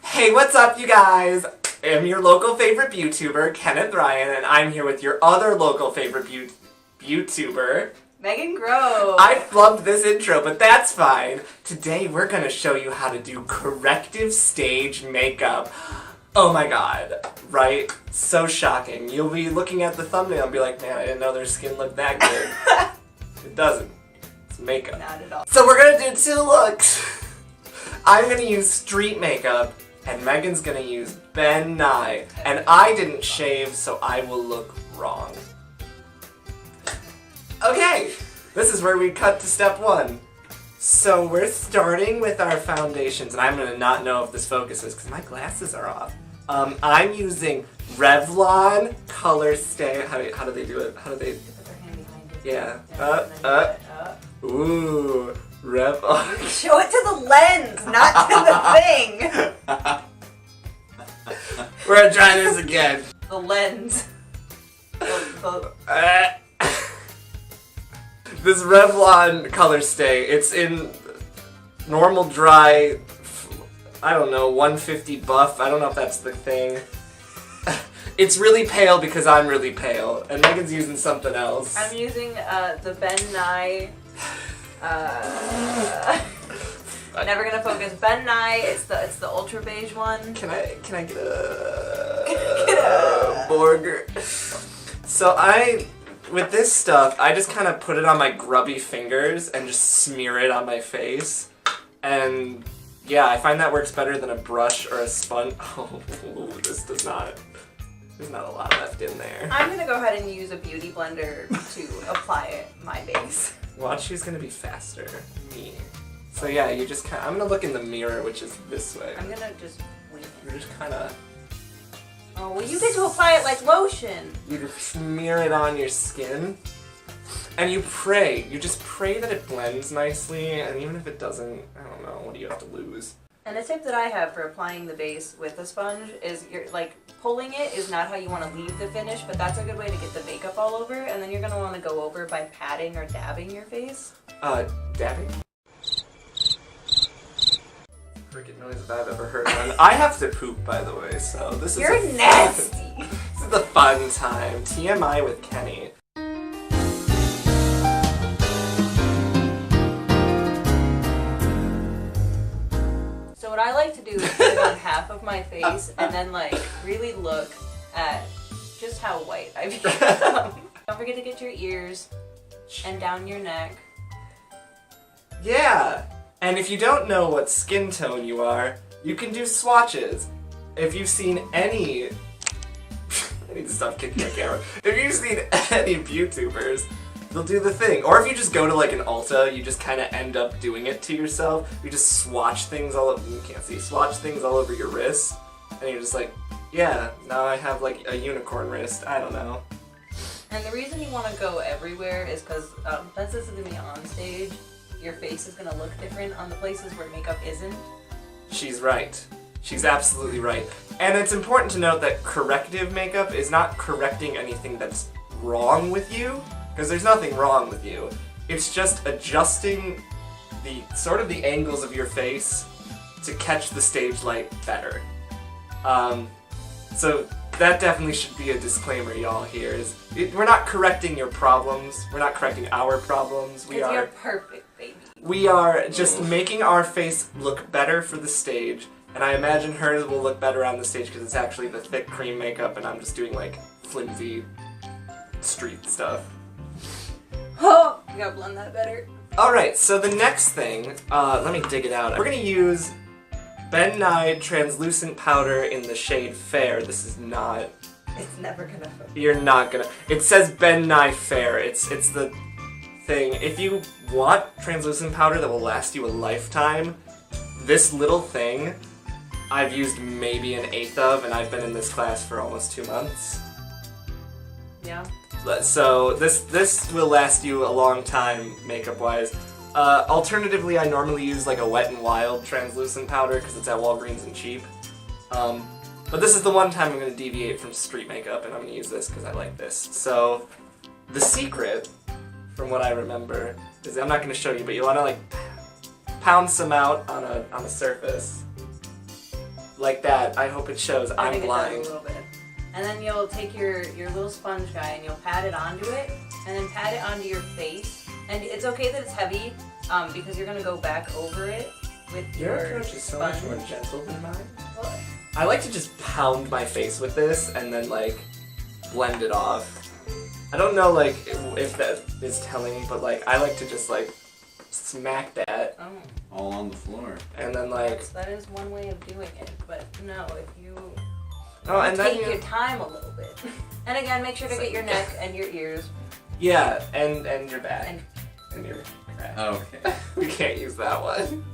Hey, what's up, you guys? I'm your local favorite YouTuber, Kenneth Ryan, and I'm here with your other local favorite YouTuber, Megan Grove. I flubbed this intro, but that's fine. Today we're gonna show you how to do corrective stage makeup. Oh my god, right? So shocking. You'll be looking at the thumbnail and be like, man, I didn't know their skin looked that good. It doesn't. It's makeup. Not at all. So we're gonna do two looks. I'm gonna use street makeup, and Megan's gonna use Ben Nye. And I didn't shave, so I will look wrong. Okay, this is where we cut to step one. So we're starting with our foundations, and I'm gonna not know if this focuses because my glasses are off. I'm using Revlon Color Stay. How do they do it? How do they? Put their hand behind it. Ooh, Revlon. Show it to the lens, not to the thing. We're gonna try this again. The lens. This Revlon Color Stay, it's in normal dry, I don't know, 150 buff. I don't know if that's the thing. It's really pale because I'm really pale, and Megan's using something else. I'm using the Ben Nye. Never gonna focus. Ben Nye. It's the ultra beige one. Can I get a burger? So with this stuff, I just kind of put it on my grubby fingers and just smear it on my face. And yeah, I find that works better than a brush or a sponge. Oh, there's not a lot left in there. I'm gonna go ahead and use a beauty blender to apply my base. Watch, she's gonna be faster. Me. So yeah, you just I'm gonna look in the mirror, which is this way. I'm gonna just wing it. You're just kind of. Oh, well, you get to apply it like lotion. You just smear it on your skin, and you pray. You just pray that it blends nicely, and even if it doesn't, I don't know, what do you have to lose? And the tip that I have for applying the base with a sponge is pulling it is not how you want to leave the finish, but that's a good way to get the makeup all over, and then you're going to want to go over by patting or dabbing your face. Dabbing? Cricket noise that I've ever heard. And I have to poop, by the way, so this is You're nasty! This is the fun time. TMI with Kenny. So what I like to do is put it on half of my face and then really look at just how white I've become. Don't forget to get your ears and down your neck. Yeah! And if you don't know what skin tone you are, you can do swatches. If you've seen any... I need to stop kicking the camera. If you've seen any YouTubers, they'll do the thing. Or if you just go to like an Ulta, you just kind of end up doing it to yourself. You just swatch things all over, you can't see, swatch things all over your wrists. And you're just like, yeah, now I have like a unicorn wrist, I don't know. And the reason you want to go everywhere is because since this is going to be on stage, your face is going to look different on the places where makeup isn't. She's right. She's absolutely right. And it's important to note that corrective makeup is not correcting anything that's wrong with you, because there's nothing wrong with you. It's just adjusting the angles of your face to catch the stage light better. So that definitely should be a disclaimer, y'all, here. We're not correcting your problems. We're not correcting our problems. You're perfect, baby. We are just making our face look better for the stage, and I imagine hers will look better on the stage because it's actually the thick cream makeup, and I'm just doing like flimsy street stuff. Oh, you gotta blend that better. Alright, so the next thing, let me dig it out. We're gonna use Ben Nye Translucent Powder in the shade Fair. This is not... It's never gonna focus. You're not gonna... It says Ben Nye Fair. It's the thing. If you want translucent powder that will last you a lifetime, this little thing I've used maybe an eighth of, and I've been in this class for almost 2 months. Yeah. So this will last you a long time, makeup-wise. Alternatively, I normally use like a Wet n Wild translucent powder because it's at Walgreens and cheap. But this is the one time I'm going to deviate from street makeup, and I'm going to use this because I like this. So the secret, from what I remember, is I'm not going to show you, but you want to like pound some out on a surface. like that. I hope it shows. I I'm think it blind. does a little bit. And then you'll take your little sponge guy and you'll pat it onto it, and then pat it onto your face. And it's okay that it's heavy, because you're gonna go back over it with Your your approach is so sponge. much more gentle than mine. What? I like to just pound my face with this and then like blend it off. I don't know like if that is telling, but like I like to just like smack that Oh. All on the floor. and then like That is one way of doing it, but no, if you and then take your time a little bit. And again, make sure to get your neck and your ears yeah, and your back and and your crack. Okay. We can't use that one.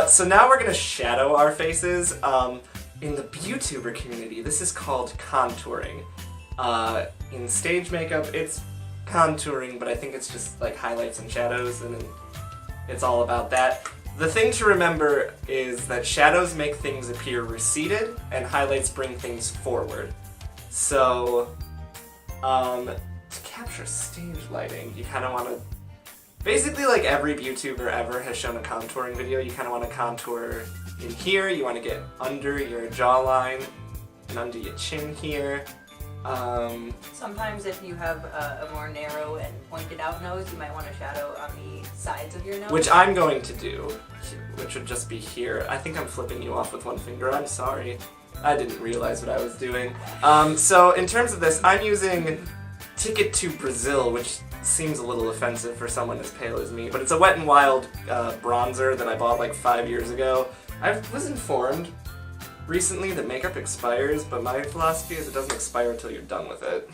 So now we're gonna shadow our faces. In the YouTuber community, this is called contouring. In stage makeup, it's contouring, but I think it's just like highlights and shadows, and it's all about that. The thing to remember is that shadows make things appear receded, and highlights bring things forward. So, to capture stage lighting, you kind of want to... Basically, like every YouTuber ever has shown a contouring video, you kind of want to contour in here, you want to get under your jawline, and under your chin here. sometimes if you have a more narrow and pointed out nose, you might want to shadow on the sides of your nose. Which I'm going to do, which would just be here. I think I'm flipping you off with one finger, I'm sorry. I didn't realize what I was doing. So in terms of this, I'm using Ticket to Brazil, which seems a little offensive for someone as pale as me, but it's a Wet n Wild bronzer that I bought like 5 years ago. I was informed recently that makeup expires, but my philosophy is it doesn't expire until you're done with it.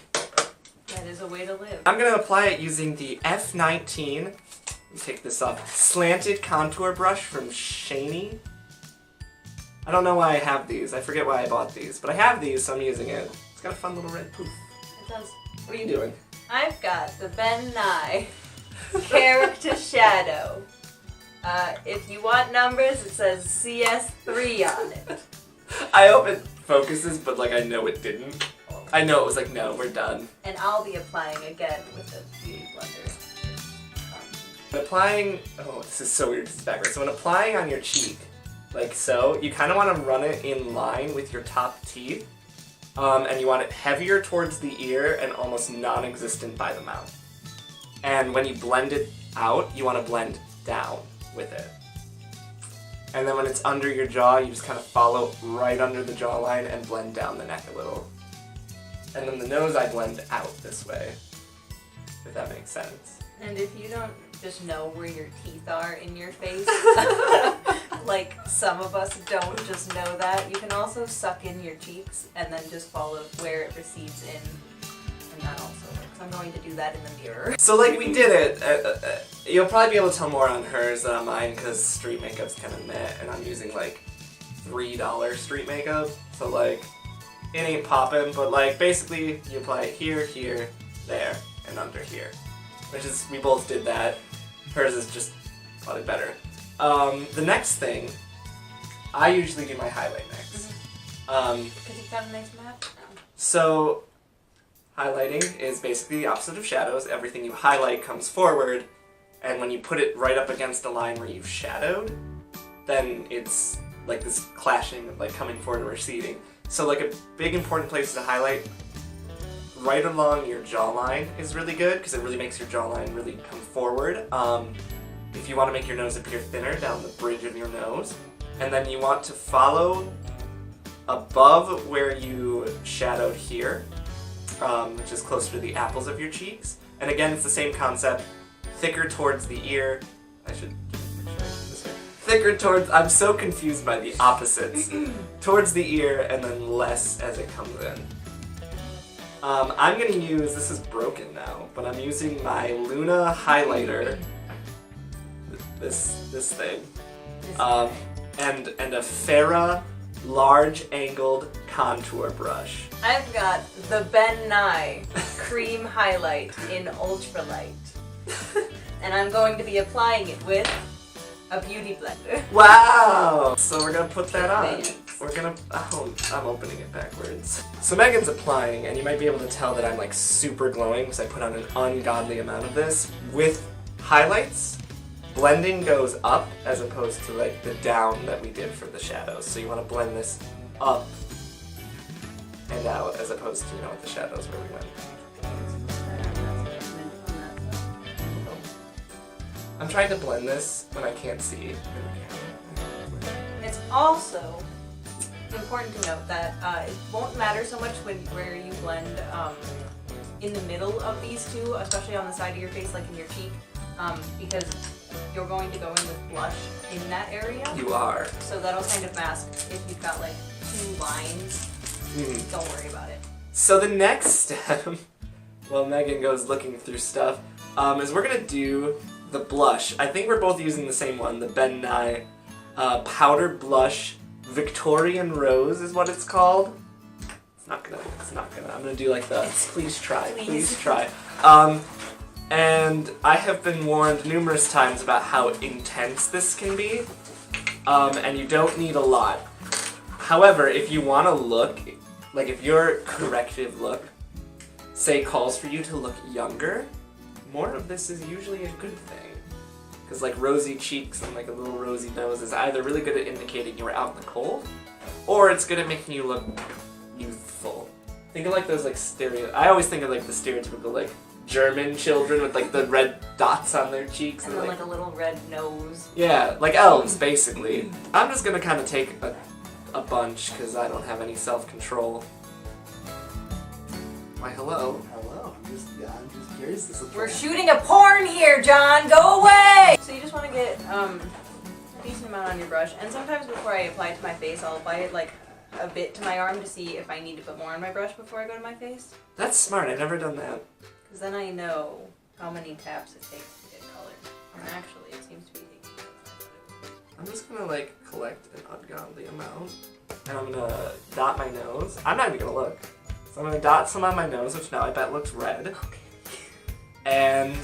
That is a way to live. I'm gonna apply it using the F19, let me take this off, slanted contour brush from Shaney. I don't know why I have these, I forget why I bought these, but I have these, so I'm using it. It's got a fun little red poof. It does. What are you doing? I've got the Ben Nye character shadow. If you want numbers, it says CS3 on it. I hope it focuses, but like I know it didn't. I know it was like, no, we're done. And I'll be applying again with the beauty blender. When applying, oh, this is so weird because it's backwards. So when applying on your cheek, like so, you kind of want to run it in line with your top teeth. And you want it heavier towards the ear and almost non-existent by the mouth. And when you blend it out, you want to blend down with it. And then when it's under your jaw, you just kind of follow right under the jawline and blend down the neck a little. And then the nose I blend out this way, if that makes sense. And if you don't just know where your teeth are in your face, like some of us don't just know that, you can also suck in your cheeks and then just follow where it recedes in. And that also works. I'm going to do that in the mirror. So like we did it. You'll probably be able to tell more on hers than on mine because street makeup's kind of meh, and I'm using like $3 street makeup. So like it ain't poppin', but like basically you apply it here, here, there, and under here. Which is, we both did that. Hers is just probably better. The next thing, I usually do my highlight next. Because you've got a nice map now. So highlighting is basically the opposite of shadows. Everything you highlight comes forward, and when you put it right up against a line where you've shadowed, then it's like this clashing of like coming forward and receding. So like a big important place to highlight right along your jawline is really good because it really makes your jawline really come forward. If you want to make your nose appear thinner, down the bridge of your nose. And then you want to follow above where you shadowed here, which is closer to the apples of your cheeks. And again, it's the same concept, thicker towards the ear. I should this way. Thicker towards, I'm so confused by the opposites. Towards the ear and then less as it comes in. I'm gonna use, this is broken now, but I'm using my Luna highlighter, this thing, and a Farrah large angled contour brush. I've got the Ben Nye cream highlight in ultralight. And I'm going to be applying it with a beauty blender. Wow! So we're gonna put that on. We're gonna, oh, I'm opening it backwards. So Megan's applying, and you might be able to tell that I'm like super glowing because I put on an ungodly amount of this with highlights. blending goes up as opposed to like the down that we did for the shadows. So you want to blend this up and out as opposed to, with the shadows where we went. I'm trying to blend this when I can't see. It's also important to note that it won't matter so much where you blend in the middle of these two, especially on the side of your face, like in your cheek, because you're going to go in with blush in that area. You are. So that'll kind of mask if you've got like 2 lines. Don't worry about it. So the next step, while Megan goes looking through stuff, is we're gonna do the blush. I think we're both using the same one, the Ben Nye Powder Blush Victorian Rose is what it's called. It's not gonna. I'm gonna do like the please try. And I have been warned numerous times about how intense this can be, and you don't need a lot. However, if you want to look, like if your corrective look, say calls for you to look younger, more of this is usually a good thing. Because like rosy cheeks and like a little rosy nose is either really good at indicating you were out in the cold, or it's good at making you look youthful. Think of like those like I always think of like the stereotypical like German children with like the red dots on their cheeks. And then like a little red nose. Yeah, like elves basically. I'm just gonna kind of take a bunch because I don't have any self-control. Why hello. Hello, I'm just curious. We're shooting a porn here, John! Go away! So you just want to get a decent amount on your brush, and sometimes before I apply it to my face, I'll apply it like a bit to my arm to see if I need to put more on my brush before I go to my face. That's smart, I've never done that. Because then I know how many taps it takes to get color. And actually, it seems to be taking color. I'm just gonna like collect an ungodly amount, and I'm gonna dot my nose. I'm not even gonna look. So I'm gonna dot some on my nose, which now I bet looks red. Okay. And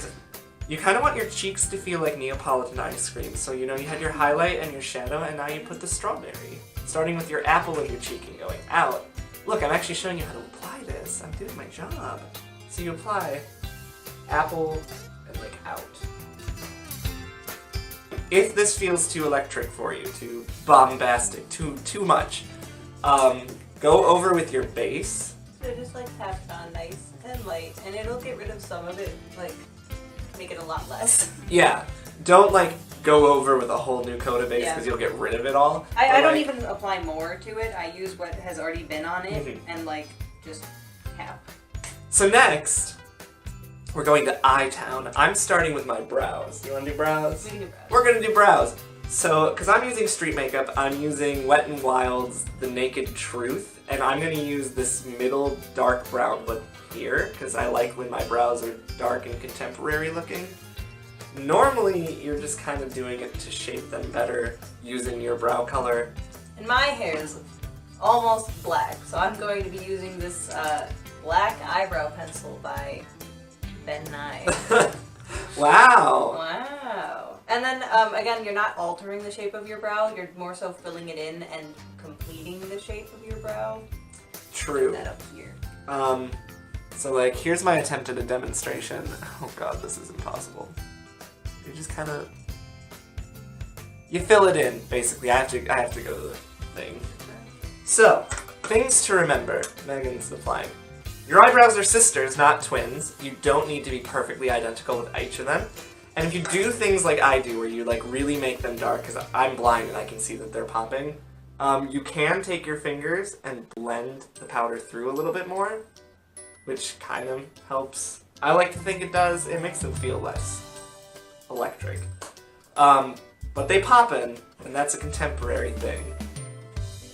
you kind of want your cheeks to feel like Neapolitan ice cream. So you had your highlight and your shadow, and now you put the strawberry. Starting with your apple in your cheek and going out. Look, I'm actually showing you how to apply this. I'm doing my job. So you apply apple and like out. If this feels too electric for you, too bombastic, too much, go over with your base. So just like tap it on nice and light, and it'll get rid of some of it, like make it a lot less. Yeah, don't like go over with a whole new coat of base because you'll get rid of it all. I don't even apply more to it. I use what has already been on it and like just tap. So next, we're going to eye town. I'm starting with my brows. You want to do brows? We can do brows. We're gonna do brows. So, because I'm using street makeup, I'm using Wet n Wild's The Naked Truth, and I'm gonna use this middle dark brown look here, because I like when my brows are dark and contemporary looking. Normally, you're just kind of doing it to shape them better using your brow color. And my hair is almost black, so I'm going to be using this black eyebrow pencil by Ben Nye. Wow! Wow. And then, again, you're not altering the shape of your brow, you're more so filling it in and completing the shape of your brow. True. Put that up here. So like, here's my attempt at a demonstration. Oh god, this is impossible. You just kind of... You fill it in, basically. I have to go to the thing. So, things to remember. Megan's applying. Your eyebrows are sisters, not twins. You don't need to be perfectly identical with each of them. And if you do things like I do, where you like really make them dark, because I'm blind and I can see that they're popping, you can take your fingers and blend the powder through a little bit more, which kind of helps. I like to think it does. It makes them feel less electric. But they poppin', and that's a contemporary thing.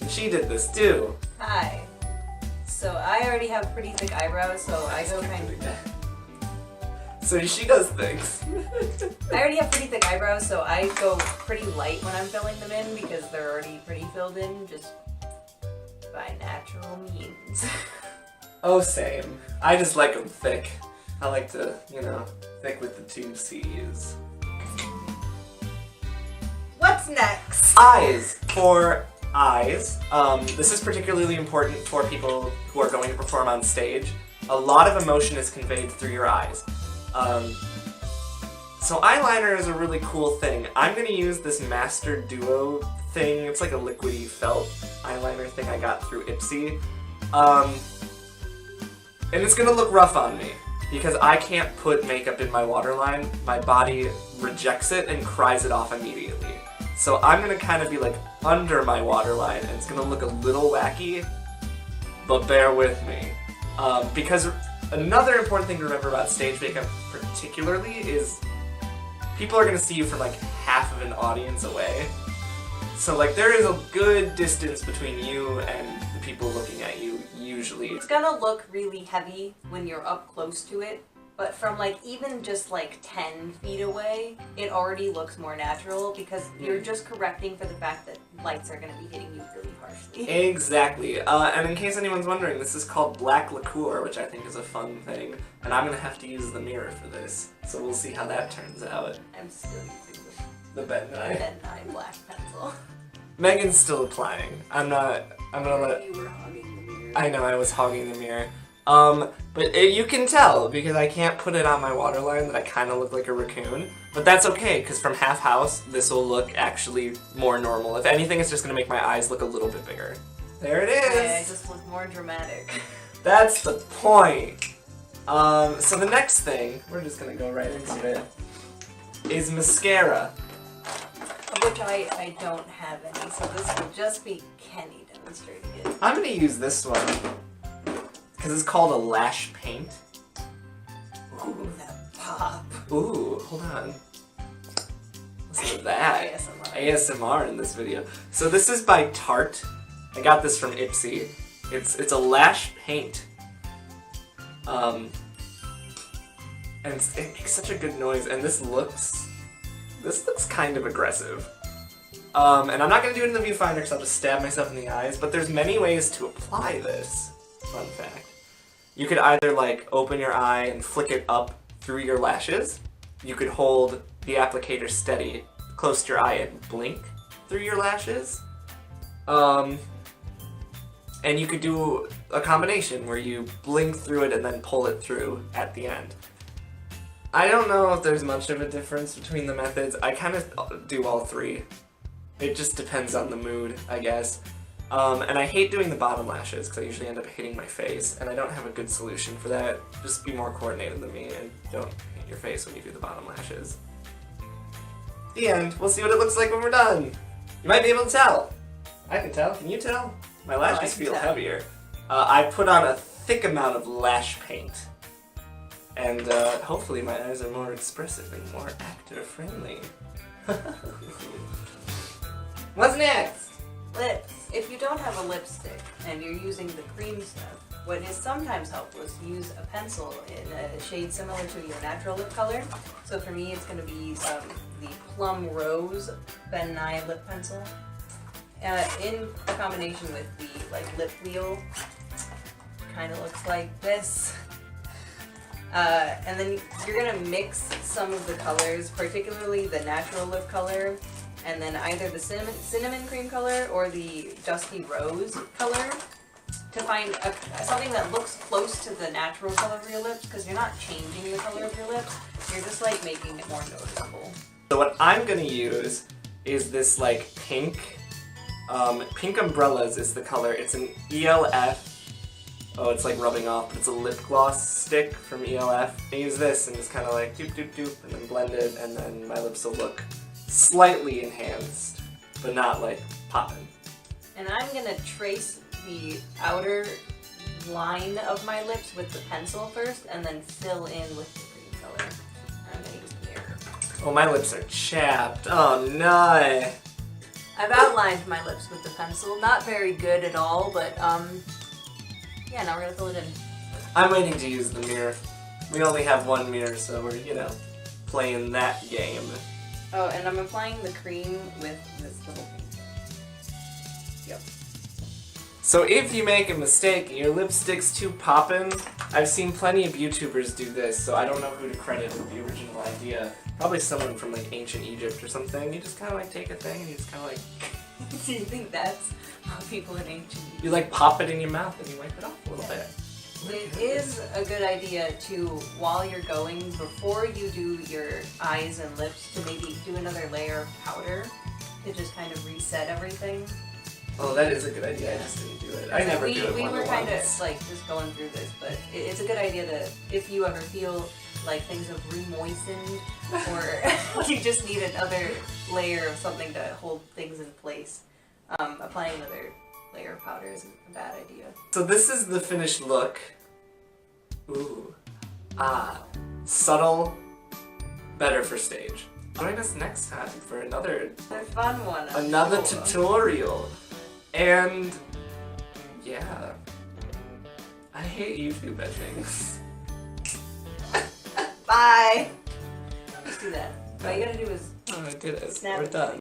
And she did this too. Hi. So I already have pretty thick eyebrows, so I go kind of... So she does things. I already have pretty thick eyebrows, so I go pretty light when I'm filling them in because they're already pretty filled in, just by natural means. Oh, same. I just like them thick. I like to, thick with the 2 C's. What's next? Eyes. For eyes, this is particularly important for people who are going to perform on stage. A lot of emotion is conveyed through your eyes. So eyeliner is a really cool thing. I'm gonna use this Master Duo thing. It's like a liquidy felt eyeliner thing I got through Ipsy. And it's gonna look rough on me because I can't put makeup in my waterline. My body rejects it and cries it off immediately. So I'm gonna kind of be like under my waterline and it's gonna look a little wacky, but bear with me. Because another important thing to remember about stage makeup particularly is people are gonna see you from like half of an audience away. So like there is a good distance between you and the people looking at you usually. It's gonna look really heavy when you're up close to it, but from like even just like 10 feet away, it already looks more natural because you're just correcting for the fact that lights are gonna be hitting you really harshly. Exactly. And in case anyone's wondering, this is called black liqueur, which I think is a fun thing. And I'm gonna have to use the mirror for this. So we'll see how that turns out. I'm still using The Ben Nye. the black pencil. Megan's still applying. I'm gonna let... You were hogging the mirror. I know, I was hogging the mirror. But you can tell because I can't put it on my waterline that I kind of look like a raccoon. But that's okay, because from half house, this will look actually more normal. If anything, it's just going to make my eyes look a little bit bigger. There it is! Yeah, I just look more dramatic. That's the point! So the next thing, we're just going to go right into it, is mascara. Of which I don't have any, so this will just be Kenny demonstrating it. I'm going to use this one, because it's called a lash paint. Ooh, that pop. Ooh, hold on. Listen to that. ASMR in this video. So this is by Tarte. I got this from Ipsy. It's a lash paint. And it makes such a good noise, and this looks kind of aggressive. And I'm not gonna do it in the viewfinder because I'll just stab myself in the eyes, but there's many ways to apply this. Fun fact. You could either like open your eye and flick it up through your lashes. You could hold the applicator steady close to your eye and blink through your lashes. And you could do a combination where you blink through it and then pull it through at the end. I don't know if there's much of a difference between the methods. I kind of do all three. It just depends on the mood, I guess. And I hate doing the bottom lashes because I usually end up hitting my face, and I don't have a good solution for that. Just be more coordinated than me and don't hit your face when you do the bottom lashes. The end. We'll see what it looks like when we're done. You might be able to tell. I can tell. Can you tell? My lashes feel heavier. I put on a thick amount of lash paint. And hopefully my eyes are more expressive and more actor-friendly. What's next? Lips. If you don't have a lipstick and you're using the cream stuff, what is sometimes helpful is to use a pencil in a shade similar to your natural lip color. So for me, it's going to be the Plum Rose Ben Nye lip pencil. In a combination with the lip wheel, kind of looks like this. And then you're gonna mix some of the colors, particularly the natural lip color, and then either the cinnamon cream color or the dusty rose color, to find something that looks close to the natural color of your lips, because you're not changing the color of your lips, you're just making it more noticeable. So what I'm gonna use is this pink. Pink Umbrellas is the color. It's an ELF. Oh, it's rubbing off, but it's a lip gloss stick from ELF. I use this and just kind of doop doop doop and then blend it, and then my lips will look slightly enhanced, but not popping. And I'm gonna trace the outer line of my lips with the pencil first, and then fill in with the cream color. I'm gonna use the mirror. Oh, my lips are chapped. Oh no. I've outlined my lips with the pencil. Not very good at all, but yeah, now we're gonna fill it in. I'm waiting to use the mirror. We only have one mirror, so we're, playing that game. Oh, and I'm applying the cream with this little thing. Yep. So if you make a mistake and your lipstick's too poppin', I've seen plenty of YouTubers do this, so I don't know who to credit with the original idea. Probably someone from ancient Egypt or something. You just kind of take a thing and you just kind of Do you think that's how people in ancient Egypt? You pop it in your mouth and you wipe it off a little bit. It is a good idea to, while you're going, before you do your eyes and lips, to maybe do another layer of powder to just kind of reset everything. Oh, that is a good idea. I just didn't do it. I never do it We were kind of once. like just going through this, but it's a good idea to, if you ever feel like things have re-moistened or you just need another layer of something to hold things in place, applying another layer of powder isn't a bad idea. So this is the finished look. Ooh. Subtle, better for stage. Join us next time for another Fun one. I'm another sure. tutorial. And yeah. I hate YouTube Hijinks. Bye! Just do that. All you gotta do is Oh, I did it. snap We're it. done.